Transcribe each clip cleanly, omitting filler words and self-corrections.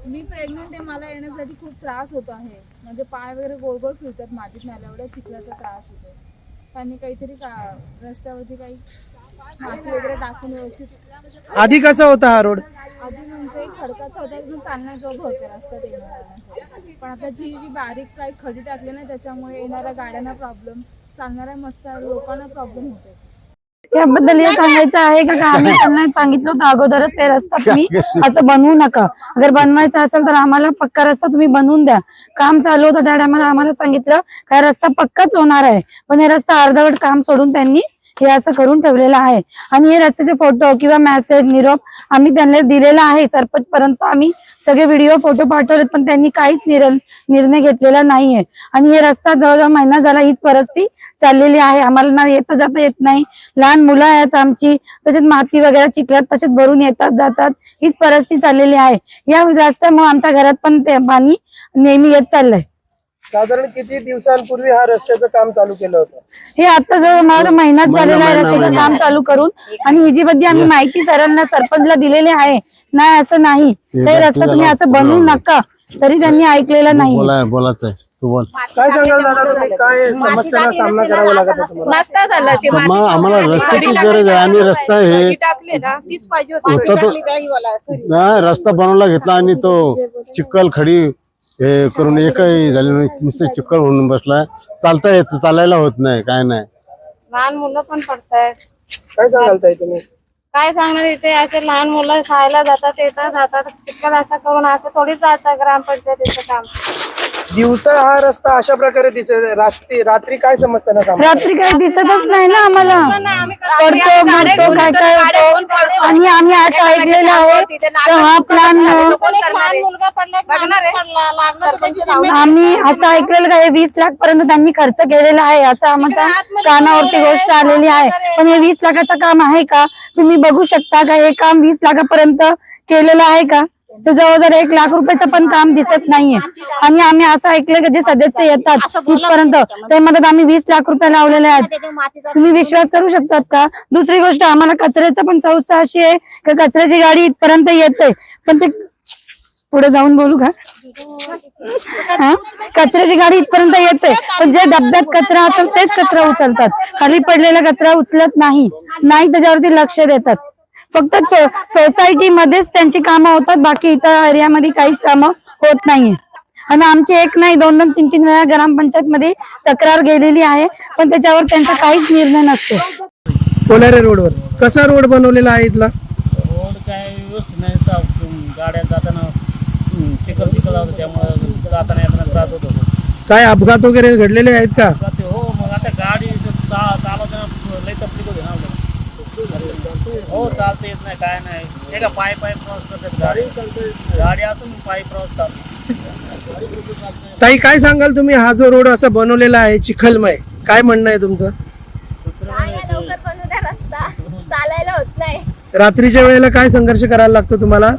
मी pregnant आहे, मला येण्यासाठी खूप त्रास होत आहे. म्हणजे पाय वगैरे गोल गोल फिरतात मातीत, नाही एवढ्या चिखलाचा त्रास होतो. त्यांनी काहीतरी रस्त्यावरती काही माती वगैरे टाकून व्यवस्थित. आधी कसा होता हा रोड? आधी म्हणजे खडकाचा होता, एकदम चालण्याजोग होते रस्त्यात येण्यासाठी. पण आता जी जी बारीक काही खडी टाकली ना, त्याच्यामुळे येणाऱ्या गाड्यांना प्रॉब्लेम, चालणाऱ्या मस्त लोकांना प्रॉब्लेम होते. याबद्दल हे सांगायचं आहे का आम्ही त्यांना सांगितलं होतं अगोदरच काही रस्ता तुम्ही असं बनवू नका. अगर बनवायचं असेल तर आम्हाला पक्का रस्ता तुम्ही बनवून द्या. काम चालू होतं त्या टायमाला आम्हाला सांगितलं काय रस्ता पक्काच होणार आहे, पण हे रस्ता अर्धवट काम सोडून त्यांनी हे असं करून ठेवलेलं आहे. आणि हे रस्त्याचे फोटो किंवा मेसेज निरोप आम्ही त्यांना दिलेला आहे. सरपंच पर्यंत आम्ही सगळे व्हिडिओ फोटो पाठवलेत, पण त्यांनी काहीच निर्णय घेतलेला नाहीये. आणि हे रस्ता जवळजवळ महिना झाला हीच परिस्थिती चाललेली आहे. आम्हाला ना येता जाता येत नाही, लहान मुलं आहेत आमची, तसेच माती वगैरे चिखलात तसेच भरून येतात जातात, हीच परिस्थिती चाललेली आहे. या रस्त्यामुळे आमच्या घरात पण पाणी नेहमी येत चाललंय. साधारण किती दिवसांपूर्वी हा रस्त्याचं काम चालू केलं होतं? हे आता जवळ मला महिनाच झालेला आहे रस्त्याचं काम चालू करून. आणि ही जी बद्दल आम्ही माहिती सरांना सरपंचला दिलेली आहे. नाही असं नाही, हे रस्ता तुम्ही असं बनवू नका, तरी त्यांनी ऐकलेलं नाही. काय सांगाल दादा, तुम्ही काय समस्यांना सामना करावा लागत तुम्हाला? आम्हाला रस्त्याची गरज आहे आणि रस्ता हे रस्ता बनवला घेतला आणि तो चिखल खडी हे करून एकही झाली नाही, नुसतं चिखल होऊन बसलाय. चालता येत, चालायला होत नाही, काय नाही. लहान मुलं पण पडतायत. काय सांगाल ताई तुम्ही? काय सांगणार, इथे असे लहान मुलं शाळेला जातात, येतात जातात, चिखल असं करून असं थोडी जायचं ग्रामपंचायतीचं काम. दिवसा हा रस्ता अशा प्रकारे दिसत, रात्री काय समस्यांना सामना रात्री काही दिसतच नाही ना आम्हाला, पडतो पडतो काय काय होतो. आणि आम्ही असं ऐकलेलं आहे की हा प्लॅन, मुलगा आम्ही असं ऐकलेलं आहे 20 लाख पर्यंत त्यांनी खर्च केलेला आहे, असं आमच्या कानावरती गोष्ट आलेली आहे. पण हे 20 लाखाचं काम आहे का? तुम्ही बघू शकता का हे काम 20 लाखापर्यंत केलेलं आहे का? तर जवळजवळ 1 लाख रुपयाचं पण काम दिसत नाहीये. आणि आम्ही असं ऐकलं की जे सदस्य येतात इथपर्यंत ते म्हणतात आम्ही 20 लाख रुपये लावलेले आहेत. तुम्ही विश्वास करू शकतात का? दुसरी गोष्ट, आम्हाला कचऱ्याचं पण संस्था अशी आहे की कचऱ्याची गाडी इथपर्यंत येते, पण ते पुढे जाऊन बोलू का? कचऱ्याची गाडी इथपर्यंत येते, पण जे डब्यात कचरा असेल तेच कचरा उचलतात, खाली पडलेला कचरा उचलत नाही त्याच्यावरती लक्ष देतात. फक्त सोसायटी मध्येच त्यांची कामं होतात, बाकी इतर एरियामध्ये काहीच कामं होत नाहीये. आणि आमची एक नाही 2-2, 3-3 वेळा ग्रामपंचायत मध्ये तक्रार गेलेली आहे, पण त्याच्यावर त्यांचा काहीच निर्णय नसतो. कोलारे रोडवर कसा रोड बनवलेला आहे इथला? रोड काय व्यवस्थित नाही, गाड्या जाताना चिखल होतं, त्यामुळे जाताना येताना त्रास होत होतो. काय अपघात वगैरे घडलेले आहेत का? हो, मग आता गाडी चालवताना लई तकलीफ होते ना. हो, चालता येत नाही, काय नाही, हे का पाय प्रवास करतात, गाडी असून पायी प्रवास चालतो. ताई काय सांगाल तुम्ही, हा जो रोड असा बनवलेला आहे चिखलमय, काय म्हणणं आहे तुमचं? लवकर बनवू द्या, रस्ता चालायला होत नाही. रात्रीच्या वेळेला काय संघर्ष करायला लागतो तुम्हाला?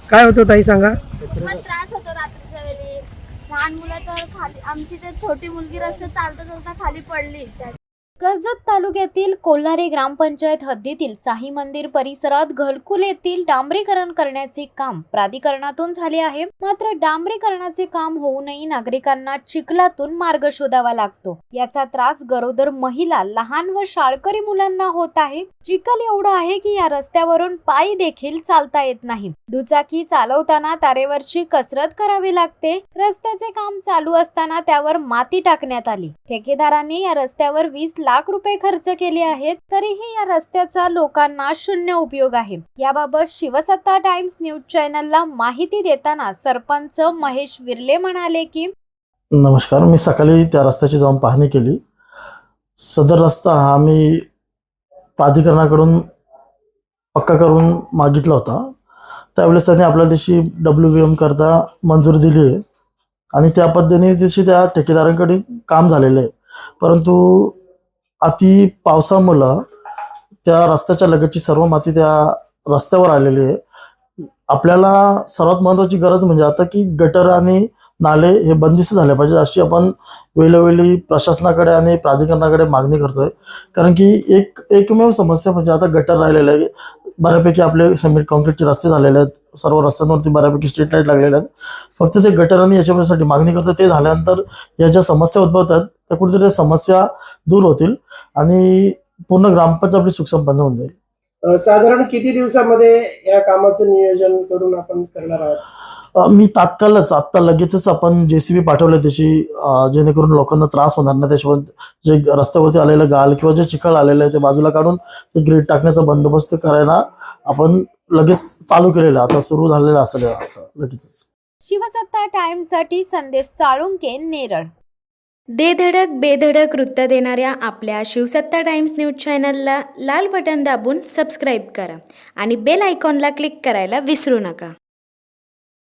काय होतं ताई सांगा? त्रास होतो रात्रीच्या वेळी. लहान मुलं तर खाली, आमची ते छोटी मुलगी रस्त्यात चालता चालता खाली पडली. कर्जत तालुक्यातील कोल्हारे ग्रामपंचायत हद्दीतील साई मंदिर परिसरात घरकुल येथील डांबरीकरण करण्याचे काम प्राधिकरणातून झाले आहे. मात्र डांबरीकरणाचे काम होऊनही नागरिकांना चिखलातून मार्ग शोधावा लागतो. याचा त्रास गरोदर महिला, लहान व शाळकरी मुलांना होत आहे. चिखल एवढा आहे की या रस्त्यावरून पायी देखील चालता येत नाही. दुचाकी चालवताना तारेवरची कसरत करावी लागते. रस्त्याचे काम चालू असताना त्यावर माती टाकण्यात आली. ठेकेदारांनी या रस्त्यावर 20 लाख रुपये खर्च केले आहेत, तरीही या रस्त्याचा लोकांना शून्य उपयोग आहे. याबाबत शिवसत्ता टाइम्स न्यूज चॅनलला माहिती देताना सरपंच महेश विर्ले म्हणाले की, नमस्कार, मी सकाळी त्या रस्त्याची जाऊन पाहणी केली. सदर रस्ता हा आम्ही प्राधिकरणाकडून पक्का करून मागितला होता. त्यावेळेस त्यांनी आपल्या देशी WBM करता मंजुरी दिली आहे आणि त्या पद्धतीने दिवशी त्या ठेकेदारांकडे काम झालेलं आहे. परंतु अति पावसामुळं त्या रस्त्याच्या लगतची सर्व माती त्या रस्त्यावर आलेली आहे. आपल्याला सर्वात महत्त्वाची गरज म्हणजे आता की गटर आणि नाले हे बंदिस्त झाले पाहिजे, अशी आपण वेळोवेळी प्रशासनाकडे आणि प्राधिकरणाकडे मागणी करतोय. कारण की एकमेव समस्या म्हणजे आता गटर राहिलेलं आहे. बऱ्यापैकी आपले सिमेंट कॉन्क्रीटचे रस्ते झालेले आहेत, सर्व रस्त्यांवरती बऱ्यापैकी स्ट्रीट लाईट लागलेले आहेत. फक्त ते गटर आणि याच्यासाठी मागणी करतात, ते झाल्यानंतर या ज्या समस्या उद्भवतात त्या कुठेतरी त्या समस्या दूर होतील आणि पूर्ण ग्रामपंचायत आपली सुखसंपन्न होऊन जाईल. साधारण किती दिवसामध्ये या कामाचं नियोजन करून आपण करणार आहात? मी तात्काळच आत्ता लगेचच आपण JCB पाठवलं त्याची, जेणेकरून लोकांना त्रास होणार नाही. त्याच्यावर जे रस्त्यावरती आलेलं गाळ किंवा जे चिखल आलेलं आहे ते बाजूला काढून ते ग्रीड टाकण्याचा बंदोबस्त करायला आपण लगेच चालू केलेलं, आता सुरू झालेलं असेल आता लगेचच. शिवसत्ता टाइम्ससाठी संदेश साळुंके, नेरळ. दे धडक बेधडक वृत्त देणाऱ्या आपल्या शिवसत्ता टाइम्स न्यूज चॅनलला लाल बटन दाबून सबस्क्राईब करा आणि बेल आयकॉनला क्लिक करायला विसरू नका.